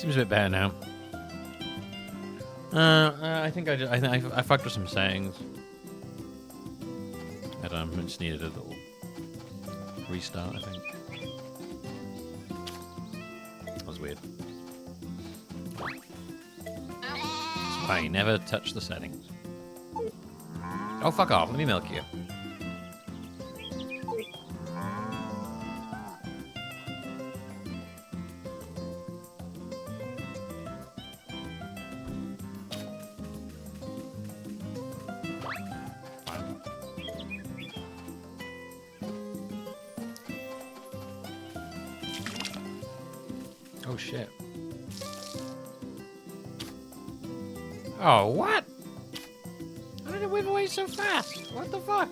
Seems a bit better now. I think I fucked with some settings. I don't know, I just needed a little restart, I think. That was weird. That's why you never touch the settings. Oh, fuck off. Let me milk you. Oh, shit. Oh, what? How did it whip away so fast? What the fuck?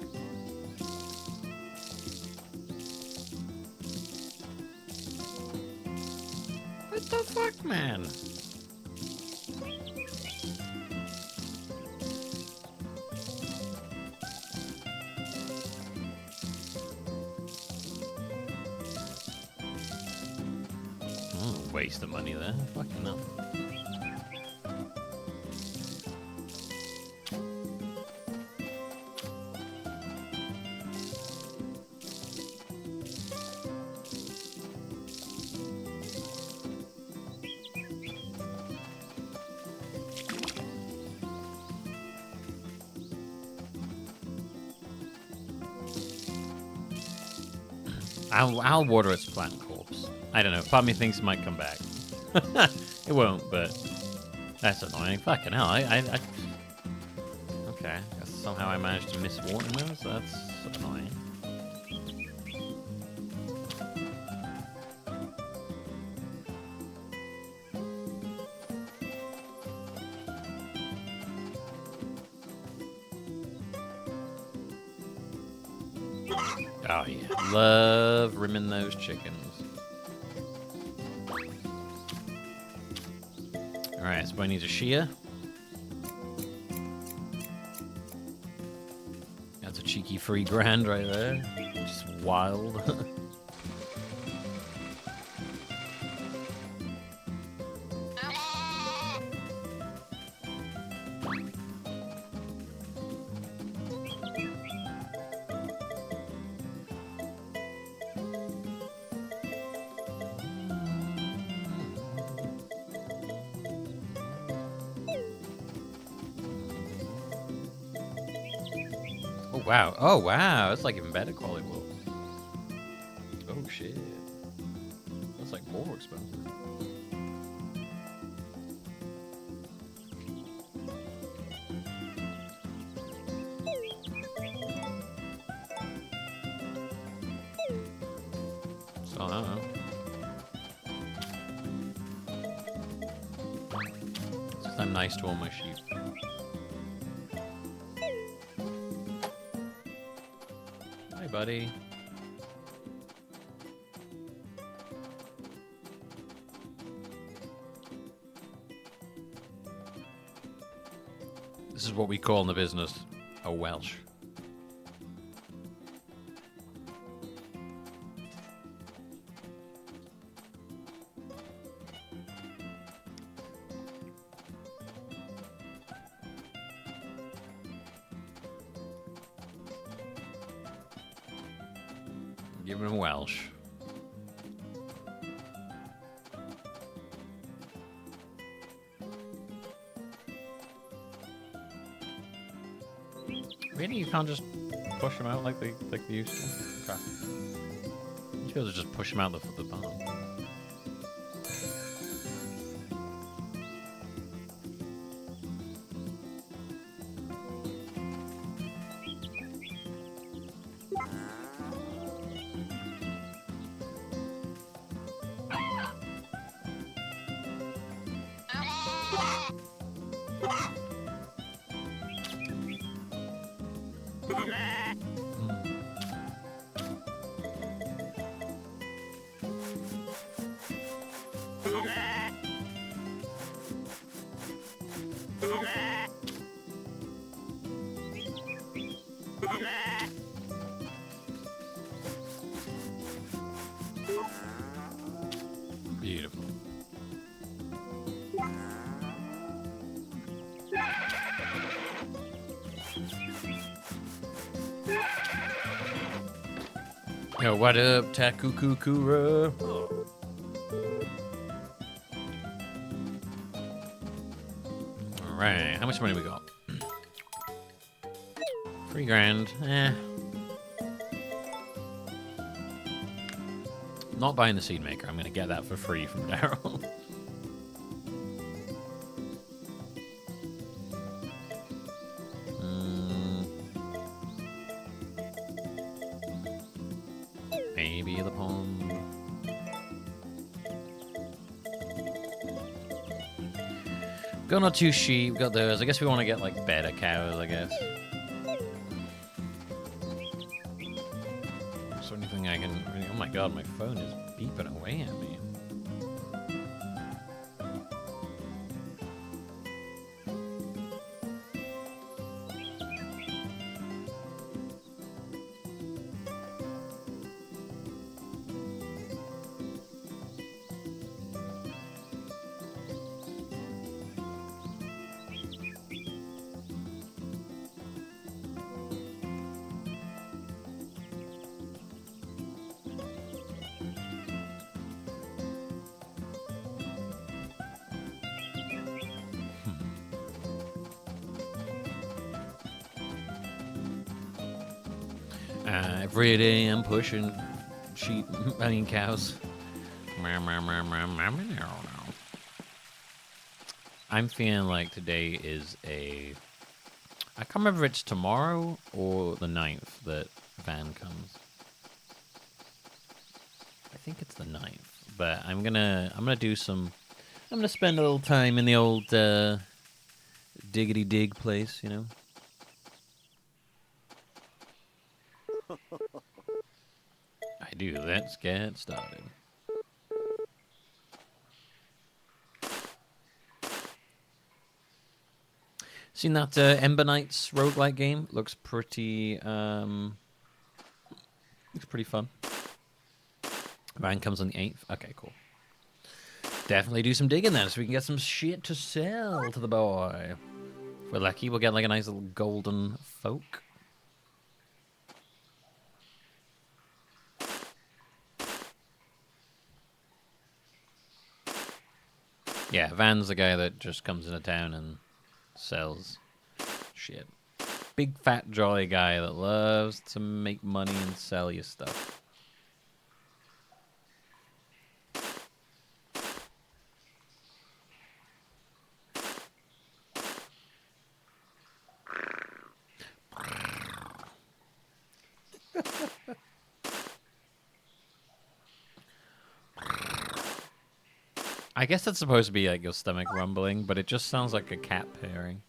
What the fuck, man? Oh, waste of money there. Fucking hell. I'll water its plant corpse. I don't know. Part of me thinks it might come back. It won't, but that's annoying. Fucking hell. Okay. Guess somehow I managed to miss watering those. That's annoying. Oh, yeah. Love rimming those chickens. Alright, so I need a shear. That's a cheeky $3 right there. Just wild. Wow. Oh, wow. That's like even better quality wool. Oh, shit. That's like more expensive. So, I don't know. It's just I'm nice to all my sheep. Buddy. This is what we call in the business a Welsh. Give him Welsh. Really? You can't just push them out like they used to? Okay. You should be able to just push them out the barn. Beautiful. Yo, what up, Takukukura? Alright, how much money we got? 3 grand. Not buying the seed maker. I'm gonna get that for free from Daryl. Maybe the pond. Got our 2 sheep, got those. I guess we want to get like better cows, I guess. Is there anything I can... Oh my god, my phone is beeping away at me. Every day I'm pushing sheep, cows. I'm feeling like today is a... I can't remember if it's tomorrow or the 9th that Van comes. I think it's the 9th, but I'm gonna do some... I'm gonna spend a little time in the old diggity dig place, you know? I do. Let's get started. Seen that Ember Knights roguelike game? Looks pretty fun. Van comes on the 8th. Okay, cool. Definitely do some digging then so we can get some shit to sell to the boy. If we're lucky, we'll get like a nice little golden folk. Yeah, Van's the guy that just comes into town and sells shit. Big fat jolly guy that loves to make money and sell you stuff. I guess that's supposed to be like your stomach rumbling, but it just sounds like a cat purring.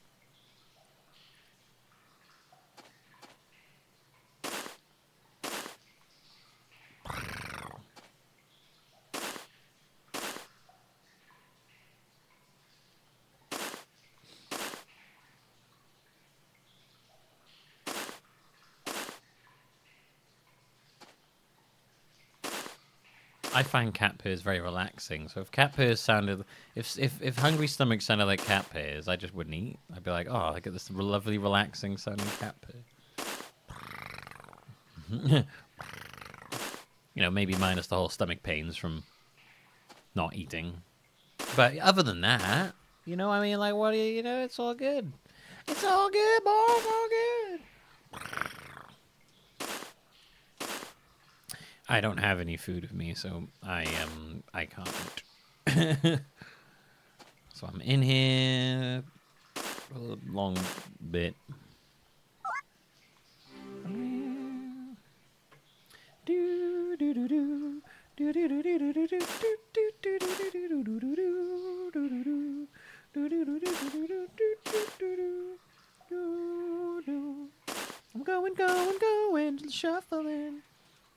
I find cat purrs very relaxing. So if cat purrs sounded, if hungry stomach sounded like cat purrs, I just wouldn't eat. I'd be like, oh, I get this lovely, relaxing sounding cat purr. You know, maybe minus the whole stomach pains from not eating. But other than that, you know, I mean, like, what do you know? It's all good. It's all good, boy. It's all good. I don't have any food with me, so I can't. So I'm in here for a long bit. I'm going, shuffling.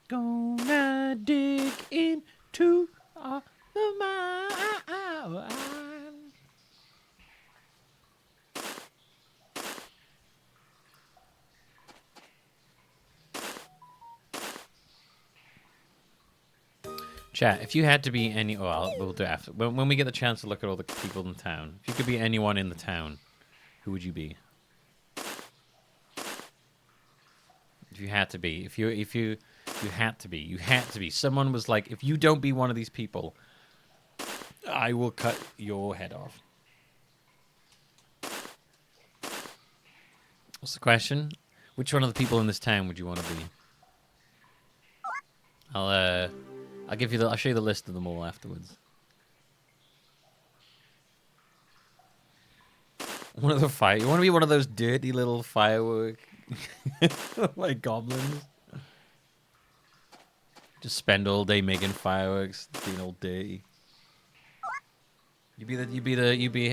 Gonna dig into the mind. Chat, if you had to be any... Well, we'll do it after. When we get the chance to look at all the people in town. If you could be anyone in the town, who would you be? If you had to be. If You had to be. You had to be. Someone was like, if you don't be one of these people, I will cut your head off. What's the question? Which one of the people in this town would you want to be? I'll give you I'll show you the list of them all afterwards. One of the fire. You want to be one of those dirty little firework like goblins? Just spend all day making fireworks, being all dirty. You'd be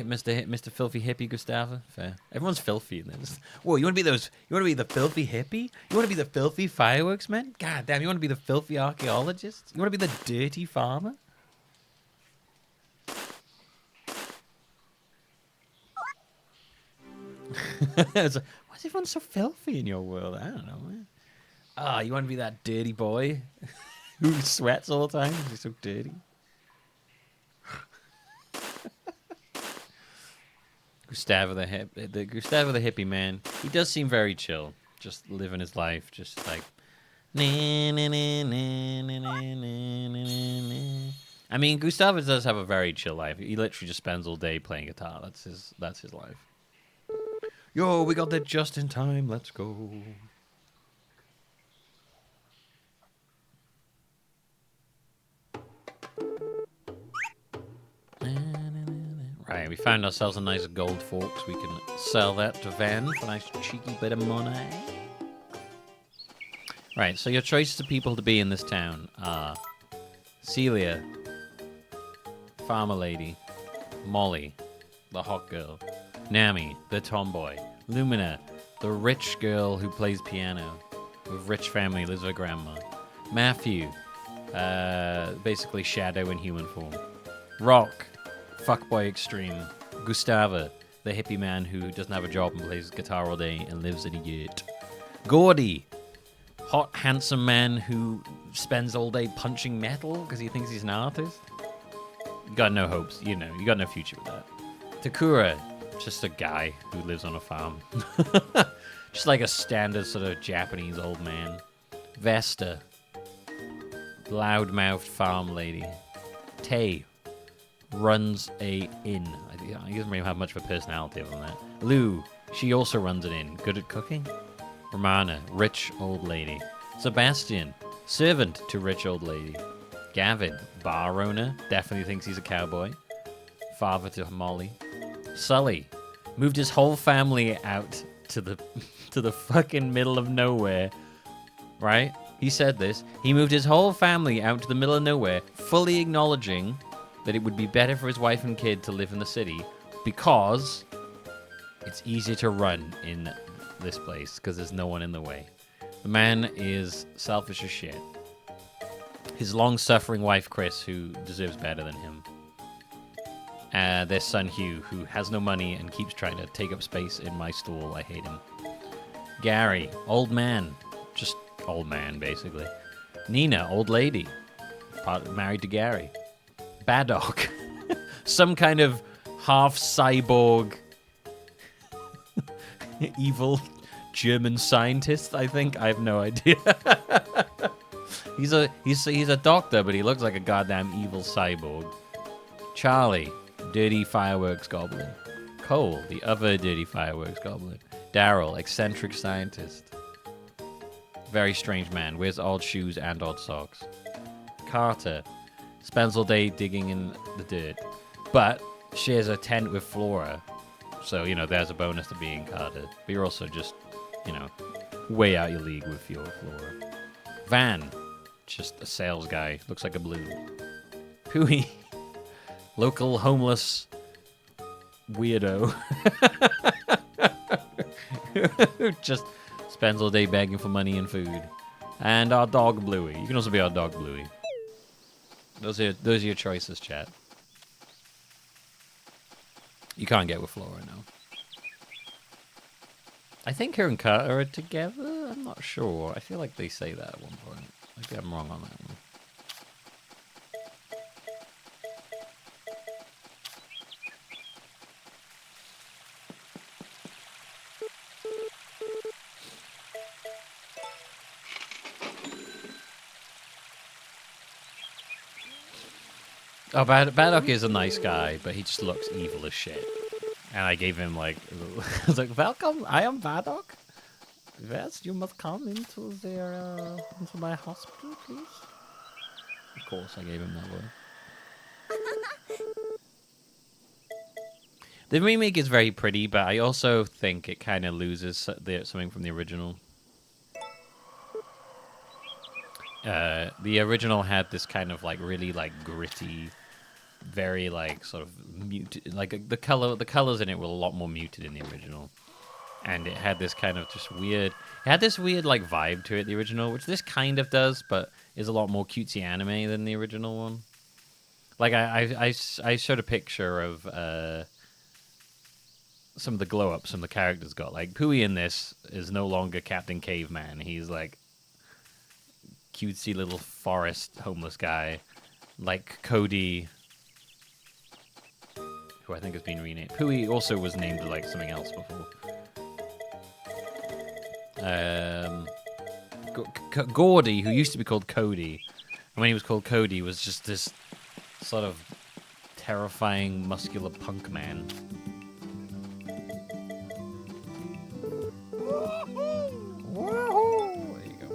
Mr. Filthy Hippie, Gustava. Fair. Everyone's filthy in this. Whoa, you want to be those? You want to be the filthy hippie? You want to be the filthy fireworks man? God damn, you want to be the filthy archaeologist? You want to be the dirty farmer? Why is everyone so filthy in your world? I don't know, man. Ah, you want to be that dirty boy who sweats all the time because he's so dirty? Gustavo the hippie man. He does seem very chill, just living his life, just like. I mean, Gustavo does have a very chill life. He literally just spends all day playing guitar. That's his life. Yo, we got there just in time. Let's go. Right, we found ourselves a nice gold forks. We can sell that to Van for a nice cheeky bit of money. Right, so your choices of people to be in this town are Celia, farmer lady, Molly, the hot girl, Nami, the tomboy, Lumina, the rich girl who plays piano, with rich family, lives with her grandma, Matthew, basically shadow in human form, Rock, fuckboy extreme, Gustava, the hippie man who doesn't have a job and plays guitar all day and lives in a yurt, Gordy, hot, handsome man who spends all day punching metal because he thinks he's an artist. You got no hopes, you got no future with that. Takura, just a guy who lives on a farm. Just like a standard sort of Japanese old man. Vesta, loud-mouthed farm lady. Tay, runs a inn. He doesn't really have much of a personality other than that. Lou, she also runs an inn. Good at cooking. Romana, rich old lady. Sebastian, servant to rich old lady. Gavin, bar owner, definitely thinks he's a cowboy. Father to Molly. Sully, moved his whole family out to the fucking middle of nowhere. Right? He said this. He moved his whole family out to the middle of nowhere, fully acknowledging that it would be better for his wife and kid to live in the city because it's easier to run in this place because there's no one in the way. The man is selfish as shit. His long-suffering wife, Chris, who deserves better than him. Their son, Hugh, who has no money and keeps trying to take up space in my stool. I hate him. Gary, old man. Just old man, basically. Nina, old lady. Married to Gary. Baddock. Some kind of half-cyborg evil German scientist, I think. I have no idea. He's a doctor, but he looks like a goddamn evil cyborg. Charlie, dirty fireworks goblin. Cole, the other dirty fireworks goblin. Daryl, eccentric scientist. Very strange man, wears odd shoes and odd socks. Carter, spends all day digging in the dirt, but shares a tent with Flora. So, there's a bonus to being Carter. But you're also just, way out your league with your Flora. Van, just a sales guy, looks like a blue. Pooey, local homeless weirdo. Just spends all day begging for money and food. And our dog Bluey. You can also be our dog Bluey. Those are your choices, chat. You can't get with Flora now. I think her and Carter are together. I'm not sure. I feel like they say that at one point. Maybe I'm wrong on that one. Oh, Bardock is a nice guy, but he just looks evil as shit. And I gave him like, I was like, "Welcome, I am Bardock. Yes, you must come into my hospital, please." Of course, I gave him that word. The remake is very pretty, but I also think it kind of loses something from the original. The original had this kind of like really like gritty, very like sort of muted, like the colors in it were a lot more muted in the original, and it had this kind of just weird. It had this weird like vibe to it, the original, which this kind of does, but is a lot more cutesy anime than the original one. Like I showed a picture of some of the glow ups some of the characters got. Like Pui in this is no longer Captain Caveman. He's like cutesy little forest homeless guy. Like Cody, who I think has been renamed. Pui also was named like something else before. Gordy, who used to be called Cody, and when he was called Cody, was just this sort of terrifying, muscular punk man. There you go.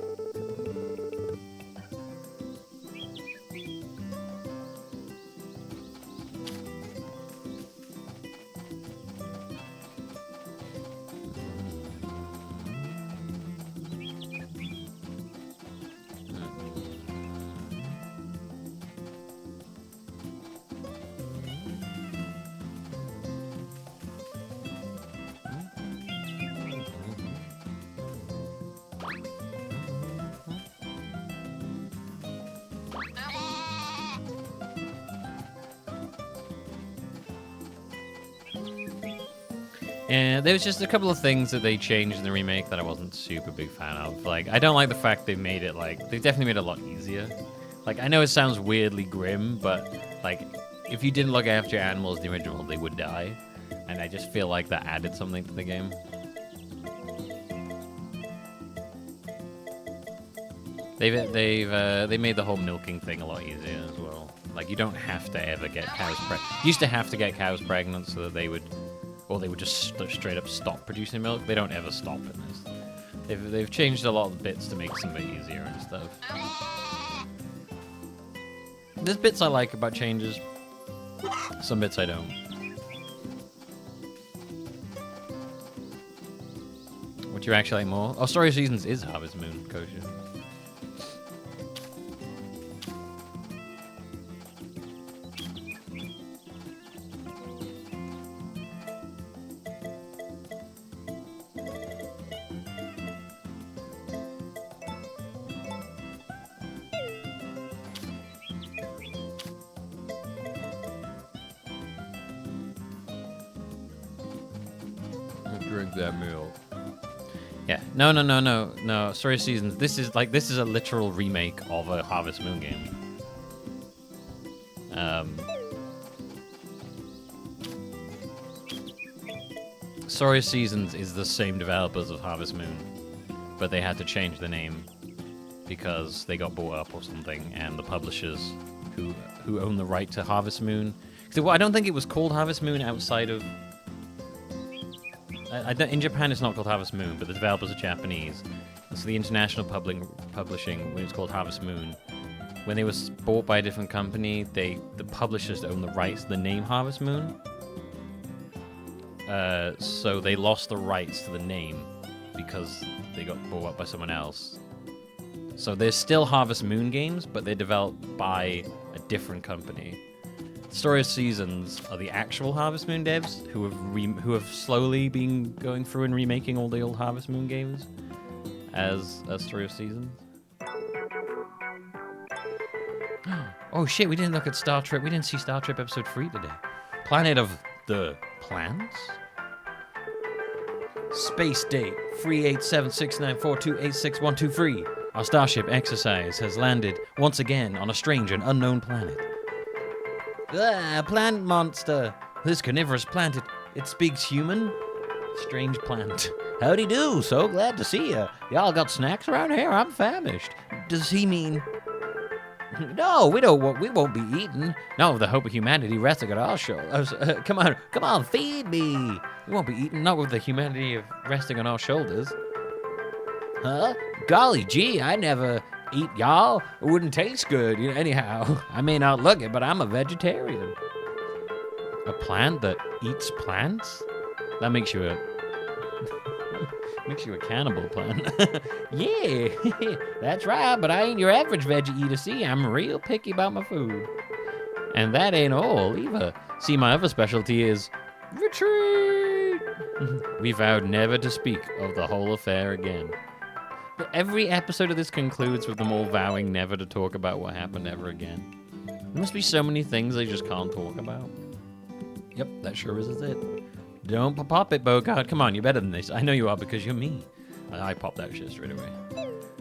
And there was just a couple of things that they changed in the remake that I wasn't super big fan of. Like, I don't like the fact they made it, like, they definitely made it a lot easier. Like, I know it sounds weirdly grim, but, like, if you didn't look after your animals in the original, they would die. And I just feel like that added something to the game. They made the whole milking thing a lot easier as well. Like, you don't have to ever get cows pregnant. You used to have to get cows pregnant so that they would... Or they would just straight up stop producing milk. They don't ever stop in this. They've changed a lot of the bits to make some of it easier and stuff. There's bits I like about changes. Some bits I don't. What do you actually like more? Oh, Story of Seasons is Harvest Moon, Kosher. Drink that milk. Yeah. No. Story of Seasons. This is a literal remake of a Harvest Moon game. Story of Seasons is the same developers of Harvest Moon, but they had to change the name because they got bought up or something, and the publishers who own the right to Harvest Moon. So, I don't think it was called Harvest Moon outside of. In Japan, it's not called Harvest Moon, but the developers are Japanese. And so the international publishing, when it's called Harvest Moon, when they were bought by a different company, the publishers own the rights to the name Harvest Moon. So they lost the rights to the name because they got bought up by someone else. So there's still Harvest Moon games, but they're developed by a different company. Story of Seasons are the actual Harvest Moon devs who have slowly been going through and remaking all the old Harvest Moon games as Story of Seasons. Oh shit, we didn't look at Star Trek. We didn't see Star Trek Episode 3 today. Planet of the Plants? Space date 38769428612. Our starship Exercise has landed once again on a strange and unknown planet. Plant monster. This carnivorous plant, it speaks human. Strange plant. Howdy do, so glad to see ya. Y'all got snacks around here? I'm famished. Does he mean... No, we don't. We won't be eaten. No, the hope of humanity resting on our shoulders. Come on, feed me. We won't be eaten. Not with the humanity of resting on our shoulders. Huh? Golly gee, I never eat y'all. It wouldn't taste good. Anyhow, I may not look it, but I'm a vegetarian. A plant that eats plants? That makes you a cannibal plant. Yeah, that's right. But I ain't your average veggie eater. See, I'm real picky about my food. And that ain't all either. See, my other specialty is retreat. We vowed never to speak of the whole affair again. But every episode of this concludes with them all vowing never to talk about what happened ever again. There must be so many things they just can't talk about. Yep, that sure is it. Don't pop it, Bogart. Come on, you're better than this. I know you are because you're me. I popped that shit straight away.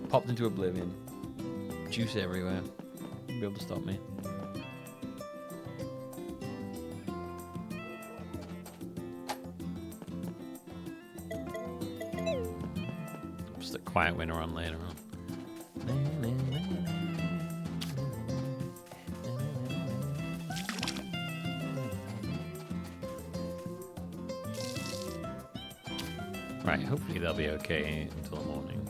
Popped into oblivion. Juice everywhere. You'll be able to stop me. Just a quiet winter on later on. Right, hopefully they'll be okay until the morning.